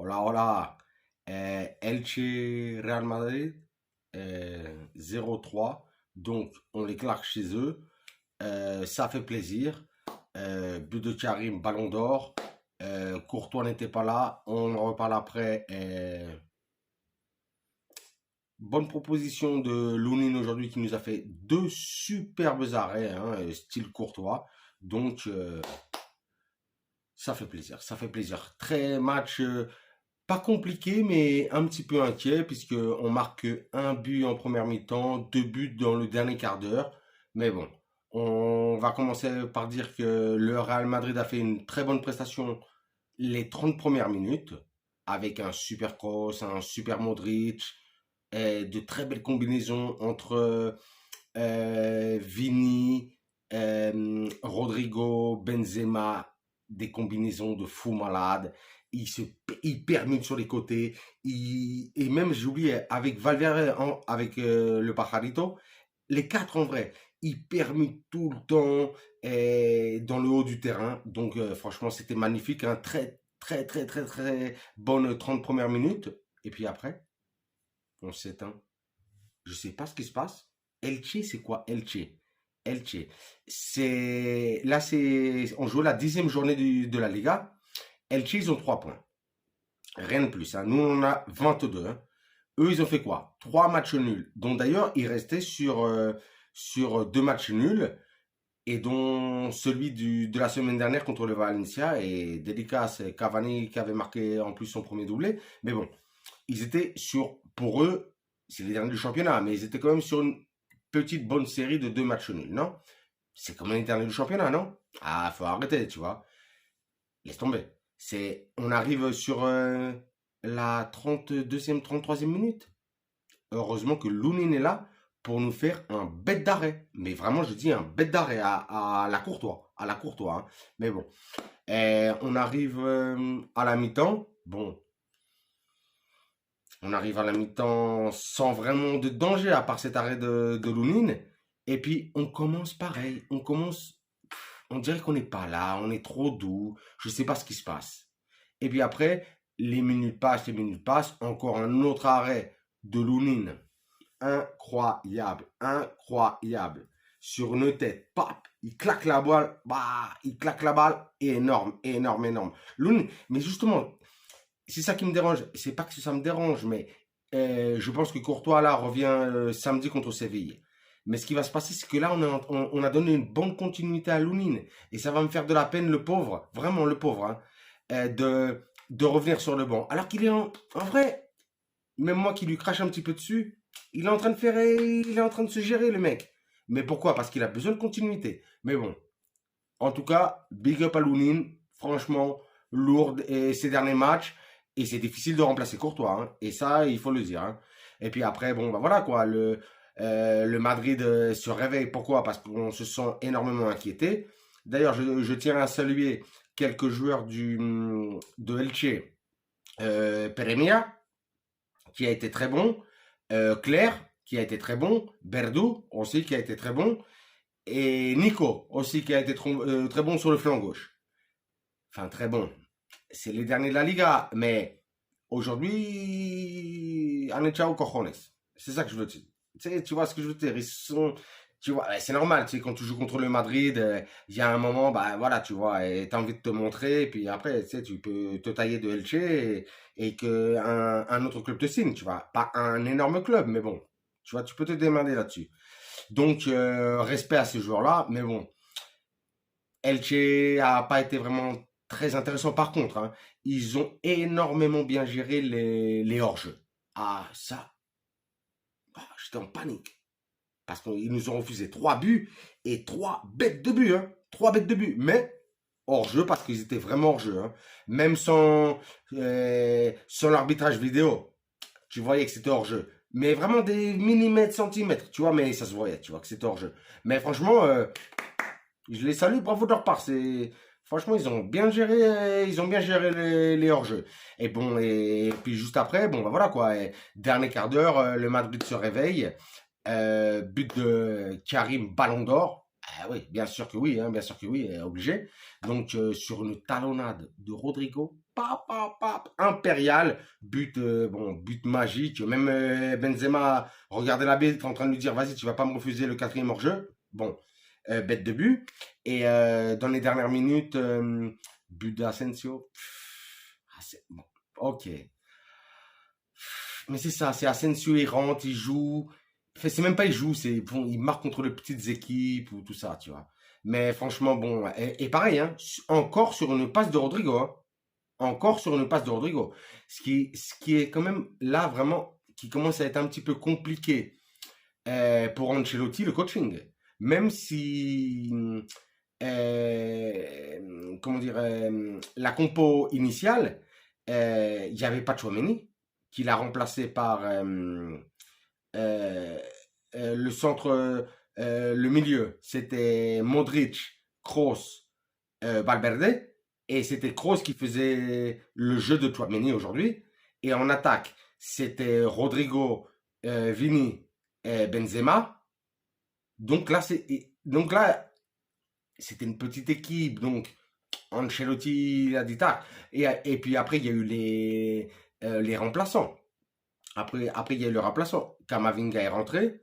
Hola, hola. Elche Real Madrid 0-3. Donc, on les claque chez eux. Ça fait plaisir. But de Karim, ballon d'or. Courtois n'était pas là. On en reparle après. Bonne proposition de Lounine aujourd'hui qui nous a fait deux superbes arrêts, hein, style Courtois. Donc, ça fait plaisir. Ça fait plaisir. Très match. Pas compliqué, mais un petit peu inquiet, puisque on marque un but en première mi-temps, deux buts dans le dernier quart d'heure. Mais bon, on va commencer par dire que le Real Madrid a fait une très bonne prestation les 30 premières minutes, avec un super cross, un super Modric, et de très belles combinaisons entre Vini, Rodrigo, Benzema, des combinaisons de fou malade. Il permute sur les côtés. Et même, j'ai oublié, avec Valverde, avec le Pajarito, les quatre en vrai, ils permutent tout le temps dans le haut du terrain. Donc, franchement, c'était magnifique. Un très, très, très, très, très bonne 30 premières minutes. Et puis après, on s'éteint. Je sais pas ce qui se passe. Elche, c'est quoi Elche? Elche. On joue la 10e journée de la Liga. Elche, ils ont 3 points. Rien de plus, hein. Nous, on en a 22, hein. Eux, ils ont fait quoi? 3 matchs nuls. Dont d'ailleurs, ils restaient sur 2 matchs nuls. Et dont celui de la semaine dernière contre le Valencia. Et délicat, c'est Cavani qui avait marqué en plus son premier doublé. Mais bon, ils étaient pour eux, c'est les derniers du championnat, mais ils étaient quand même sur une petite bonne série de 2 matchs nuls, non? C'est comme les derniers du championnat, non? Ah, faut arrêter, tu vois. Laisse tomber. On arrive sur la 32e, 33e minute. Heureusement que Lounine est là pour nous faire un bête d'arrêt. Mais vraiment, je dis un bête d'arrêt à la Courtois. À la Courtois, hein. Mais bon. On arrive à la mi-temps. Bon, on arrive à la mi-temps sans vraiment de danger, à part cet arrêt de Lounine. Et puis, on commence pareil. On dirait qu'on n'est pas là, on est trop doux. Je ne sais pas ce qui se passe. Et puis après, les minutes passent. Encore un autre arrêt de Lounine. Incroyable, incroyable. Sur une tête, pap, il claque la balle, bah, il claque la balle, énorme, énorme, énorme. Lounine, mais justement, c'est ça qui me dérange. C'est pas que ça me dérange, mais je pense que Courtois là revient samedi contre Séville. Mais ce qui va se passer, c'est que là, on a donné une bonne continuité à Lounine. Et ça va me faire de la peine, le pauvre, vraiment le pauvre, hein, de revenir sur le banc. Alors qu'il est en vrai, même moi qui lui crache un petit peu dessus, il est en train il est en train de se gérer, le mec. Mais pourquoi? Parce qu'il a besoin de continuité. Mais bon, en tout cas, big up à Lounine. Franchement, lourde et ces derniers matchs. Et c'est difficile de remplacer Courtois, hein. Et ça, il faut le dire, hein. Et puis après, bon, bah voilà quoi. Le Madrid se réveille. Pourquoi? Parce qu'on se sent énormément inquiété. D'ailleurs, je tiens à saluer quelques joueurs de Elche. Peremia, qui a été très bon. Claire, qui a été très bon. Berdu, aussi, qui a été très bon. Et Nico, aussi, qui a été très bon sur le flanc gauche. Enfin, très bon. C'est les derniers de la Liga, mais aujourd'hui, on est ciao cojones. C'est ça que je veux dire. Tu vois ce que je veux dire? Tu vois, c'est normal, tu sais, quand tu joues contre le Madrid, il y a un moment, bah voilà, tu vois, et t'as envie de te montrer, et puis après, tu sais, tu peux te tailler de Elche et que un autre club te signe, tu vois. Pas un énorme club, mais bon, tu vois, tu peux te démerder là-dessus. Donc, respect à ces joueurs-là, mais bon, Elche a pas été vraiment très intéressant. Par contre, hein, ils ont énormément bien géré les hors-jeux. Ah, ça, j'étais en panique. Parce qu'ils nous ont refusé 3 buts et 3 bêtes de but. Hein. 3 bêtes de but. Mais hors-jeu, parce qu'ils étaient vraiment hors-jeu. Hein. Même sans l'arbitrage vidéo, tu voyais que c'était hors-jeu. Mais vraiment des millimètres, centimètres, tu vois, mais ça se voyait, tu vois, que c'était hors-jeu. Mais franchement, je les salue, bravo de leur part. Franchement, ils ont bien géré les hors-jeux. Et bon, et puis juste après, bon, bah voilà quoi. Dernier quart d'heure, le Madrid se réveille. But de Karim, ballon d'or. Ah oui, bien sûr que oui, hein, bien sûr que oui, obligé. Donc sur une talonnade de Rodrigo, pap, pap, pap, impérial, but magique. Même Benzema, regardez l'arbitre en train de lui dire, vas-y, tu vas pas me refuser le 4e hors-jeu. Bon, bête de but. Et dans les dernières minutes, but d'Asensio. Bon, ok. Mais c'est ça, c'est Asensio, il rentre, il joue. Enfin, c'est même pas il joue, c'est bon, il marque contre les petites équipes ou tout ça, tu vois. Mais franchement, bon, et pareil, hein, encore sur une passe de Rodrigo, hein. Encore sur une passe de Rodrigo. Ce qui est quand même là vraiment, qui commence à être un petit peu compliqué pour Ancelotti, le coaching. Même si, comment dire, la compo initiale, il n'y avait pas de Tchouaméni, qui l'a remplacé par euh, le centre, le milieu. C'était Modric, Kroos, Valverde. Et c'était Kroos qui faisait le jeu de Tchouaméni aujourd'hui. Et en attaque, c'était Rodrigo, Vini et Benzema. Donc là, c'était une petite équipe. Donc, Ancelotti a dit tac. Et puis après, il y a eu les remplaçants. Après, il y a eu le remplaçant. Kamavinga est rentré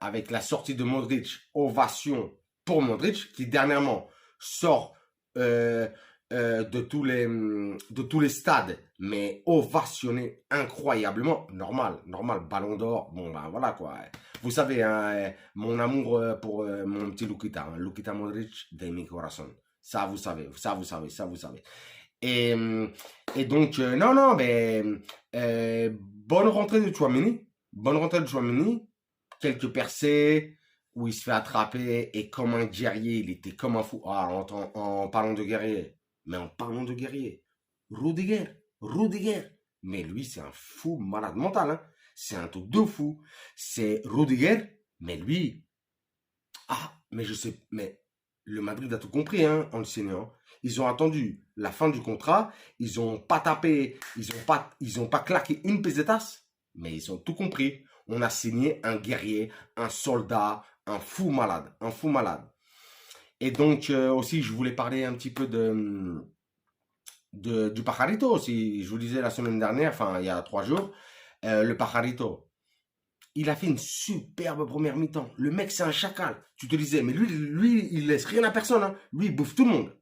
avec la sortie de Modric. Ovation pour Modric, qui dernièrement sort euh, de tous les stades, mais ovationné incroyablement. Normal, ballon d'or. Bon, ben voilà quoi. Vous savez, hein, mon amour pour mon petit Lukita, hein, Lukita Modric de mi corazón. Ça, vous savez, ça, vous savez, ça, vous savez. Et, et donc, non, mais bonne rentrée de Tchouaméni. Bonne rentrée de Tchouaméni. Quelques percées où il se fait attraper et comme un guerrier, il était comme un fou. Ah, en parlant de guerrier. Mais en parlant de guerrier, Rudiger. Mais lui, c'est un fou malade mental. Hein. C'est un truc de fou. C'est Rudiger, mais lui. Ah, mais je sais. Mais le Madrid a tout compris, hein, en le saignant. Ils ont attendu la fin du contrat. Ils ont pas tapé. Ils ont pas claqué une pesetas. Mais ils ont tout compris. On a signé un guerrier, un soldat, un fou malade. Un fou malade. Et donc, aussi, je voulais parler un petit peu du Pajarito aussi. Je vous disais la semaine dernière, enfin, il y a 3 jours, le Pajarito. Il a fait une superbe première mi-temps. Le mec, c'est un chacal. Tu te disais, mais lui, il laisse rien à personne. Hein. Lui, il bouffe tout le monde.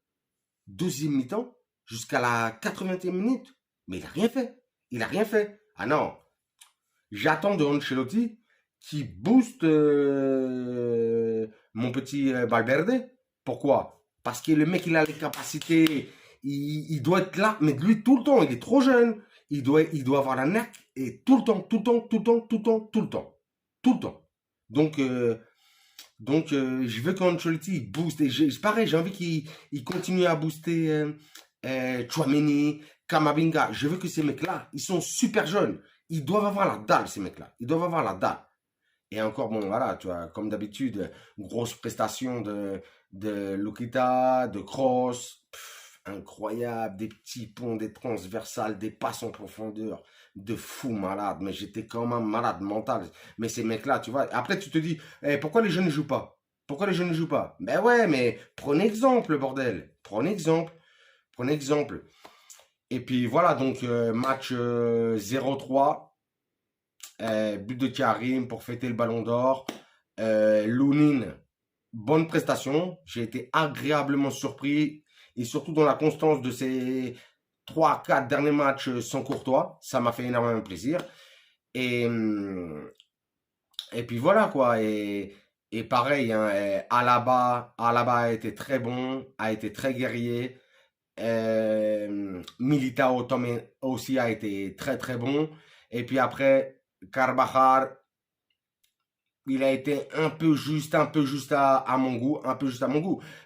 Deuxième mi-temps, jusqu'à la 80e minute. Mais il n'a rien fait. Il n'a rien fait. Ah non. J'attends de Ancelotti qui booste mon petit Valverde. Pourquoi? Parce que le mec, il a les capacités. Il doit être là. Mais lui, tout le temps, il est trop jeune. Il doit avoir la nac. Et tout le temps. Donc, je veux qu'Ancelotti booste. Et pareil, j'ai envie qu'il continue à booster Tchouaméni, Kamavinga. Je veux que ces mecs-là, ils sont super jeunes. Ils doivent avoir la dalle, ces mecs-là. Ils doivent avoir la dalle. Et encore, bon, voilà, tu vois, comme d'habitude, grosse prestation de Lukita, de Kroos. Incroyable, des petits ponts, des transversales, des passes en profondeur, de fou malade. Mais j'étais quand même malade mental. Mais ces mecs-là, tu vois. Après, tu te dis, pourquoi les jeunes ne jouent pas? Pourquoi les jeunes ne jouent pas? Ben ouais, mais prenez exemple, bordel. Prenez exemple. Et puis voilà, donc match 0-3. But de Karim pour fêter le ballon d'or. Lounine, bonne prestation. J'ai été agréablement surpris. Et surtout dans la constance de ces 3-4 derniers matchs sans Courtois. Ça m'a fait énormément plaisir. Et puis voilà quoi. Et pareil, hein, Alaba a été très bon, a été très guerrier. Militao aussi a été très très bon. Et puis après, Carvajal, il a été un peu juste à mon goût,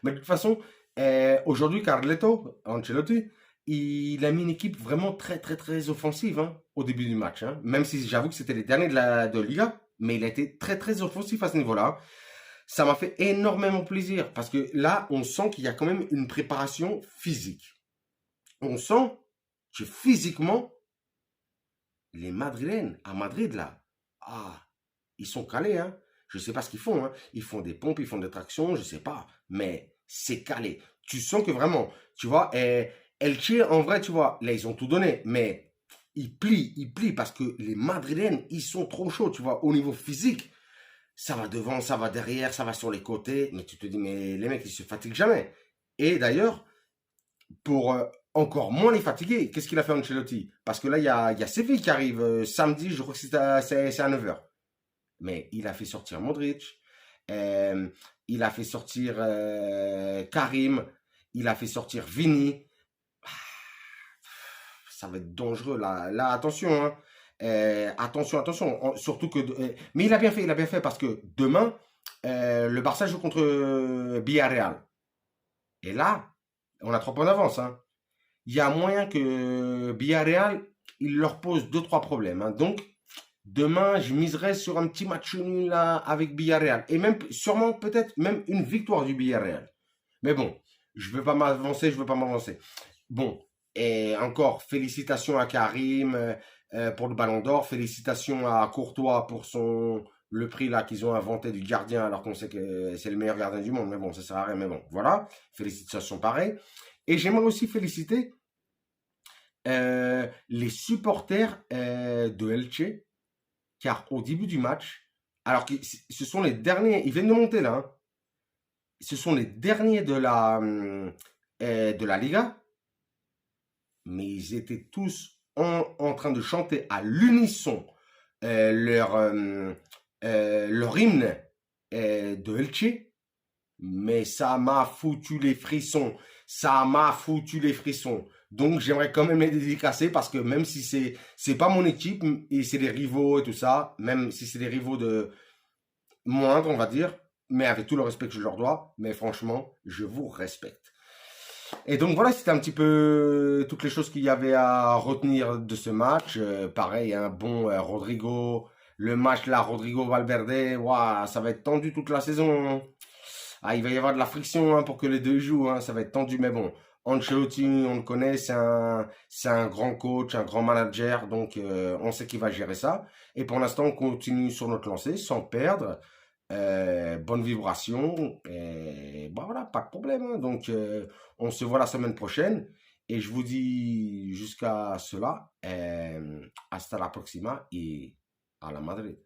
Mais de toute façon, aujourd'hui, Carleto Ancelotti, il a mis une équipe vraiment très très très offensive hein, au début du match. Hein. Même si j'avoue que c'était les derniers de Liga, mais il a été très très offensif à ce niveau-là. Ça m'a fait énormément plaisir parce que là, on sent qu'il y a quand même une préparation physique. On sent que physiquement, les Madrilènes à Madrid là, ils sont calés. Hein. Je ne sais pas ce qu'ils font. Hein. Ils font des pompes, ils font des tractions, je ne sais pas. Mais c'est calé. Tu sens que vraiment, tu vois, Elche, en vrai, tu vois, là, ils ont tout donné, mais ils plient parce que les Madrilènes, ils sont trop chauds, tu vois, au niveau physique. Ça va devant, ça va derrière, ça va sur les côtés, mais tu te dis, mais les mecs, ils se fatiguent jamais. Et d'ailleurs, pour encore moins les fatiguer, qu'est-ce qu'il a fait Ancelotti? Parce que là, il y a Séville qui arrive samedi, je crois que c'est à 9h. Mais il a fait sortir Modric, euh, il a fait sortir Karim, il a fait sortir Vini. Ça va être dangereux là. Là, attention, hein. Attention, attention. Surtout que, mais il a bien fait parce que demain, le Barça joue contre Villarreal. Et là, on a 3 points d'avance, hein. Il y a moyen que Villarreal, il leur pose deux trois problèmes, hein. Donc, demain, je miserais sur un petit match nul là avec Villarreal. Et même, sûrement, peut-être même une victoire du Villarreal. Mais bon, je ne veux pas m'avancer, je ne veux pas m'avancer. Bon, et encore, félicitations à Karim pour le Ballon d'Or. Félicitations à Courtois pour le prix là qu'ils ont inventé du gardien alors qu'on sait que c'est le meilleur gardien du monde. Mais bon, ça sert à rien. Mais bon, voilà. Félicitations pareil. Et j'aimerais aussi féliciter les supporters de Elche, car au début du match, alors que ce sont les derniers, ils viennent de monter là, hein, ce sont les derniers de la Liga, mais ils étaient tous en train de chanter à l'unisson leur hymne de Elche, mais ça m'a foutu les frissons. Ça m'a foutu les frissons. Donc j'aimerais quand même les dédicacer parce que même si c'est pas mon équipe et c'est des rivaux et tout ça, même si c'est des rivaux de moindre, on va dire, mais avec tout le respect que je leur dois, mais franchement, je vous respecte. Et donc voilà, c'était un petit peu toutes les choses qu'il y avait à retenir de ce match. Pareil, un bon Rodrigo, le match là, Rodrigo Valverde, wow, ça va être tendu toute la saison, hein. Ah, il va y avoir de la friction hein, pour que les deux jouent, hein, ça va être tendu, mais bon. Ancelotti, on le connaît, c'est un grand coach, un grand manager, donc on sait qu'il va gérer ça. Et pour l'instant, on continue sur notre lancée sans perdre. Bonne vibration, et bah voilà, pas de problème, hein. Donc, on se voit la semaine prochaine. Et je vous dis jusqu'à cela, hasta la próxima et à la Madrid.